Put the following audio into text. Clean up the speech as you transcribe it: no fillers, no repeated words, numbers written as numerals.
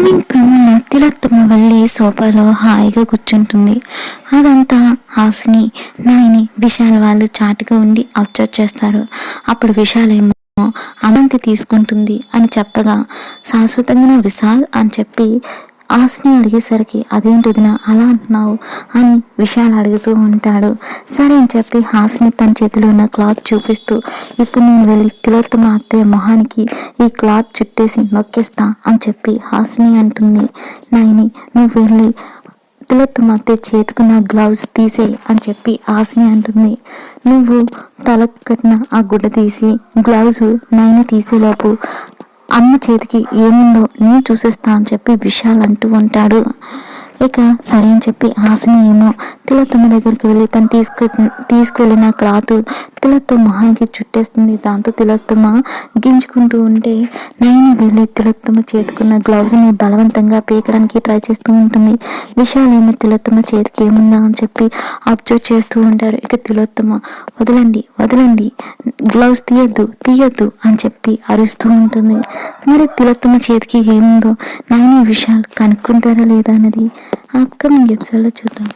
Coming ప్రోమోలో తిలోత్తమ వెళ్ళి సోఫాలో హాయిగా కూర్చుంటుంది. అదంతా హాసిని, నాయని, విశాల్ వాళ్ళు చాటుగా ఉండి అబ్జర్వ్ చేస్తారు. అప్పుడు విశాల్ ఏమో అమంతి తీసుకుంటుంది అని చెప్పగా శాశ్వతంగా విశాల్ అని చెప్పి హాసిని అడిగేసరికి అదేంటి వదిన అలా అంటున్నావు అని విశాల్ అడుగుతూ ఉంటాడు. సరే అని చెప్పి హాసిని తన చేతిలో ఉన్న క్లాత్ చూపిస్తూ ఇప్పుడు నేను వెళ్ళి తిలోత్తమ అత్తయ్య మొహానికి ఈ క్లాత్ చుట్టేసి నొక్కేస్తా అని చెప్పి హాసిని అంటుంది. నాయని నువ్వు వెళ్ళి తిలోత్తమ అత్తయ్య చేతుకున్న గ్లౌజ్ తీసేయి అని చెప్పి హాసిని అంటుంది. నువ్వు తలకు కట్టిన ఆ గుడ్డ తీసి గ్లౌజు నైని తీసేలోపు అమ్మ చేతికి ఏముందో నేను చూసేస్తా అని చెప్పి విశాల్ అంటూ ఉంటాడు. ఇక సరే అని చెప్పి హాసిని ఏమో తిలోత్తమ దగ్గరికి వెళ్ళి తను తీసుకువెళ్ళిన క్లాత్ తిలోత్తమ మొహానికి చుట్టేస్తుంది. దాంతో తిలోత్తమ గింజుకుంటూ ఉంటే నైని వెళ్ళి తిలోత్తమ చేతుకున్న గ్లౌజ్ని బలవంతంగా పీకడానికి ట్రై చేస్తూ ఉంటుంది. విశాల్ ఏమో తిలోత్తమ చేతికి ఏముందా అని చెప్పి అబ్జర్వ్ చేస్తూ ఉంటారు. ఇక తిలోత్తమ వదలండి వదలండి, గ్లౌజ్ తీయొద్దు అని చెప్పి అరుస్తూ ఉంటుంది. మరి తిలోత్తమ చేతికి ఏముందో నైని విశాల్ కనుక్కుంటారా లేదా అన్నది అప్కమింగ్ ఎపిసోడ్లో చూద్దాం.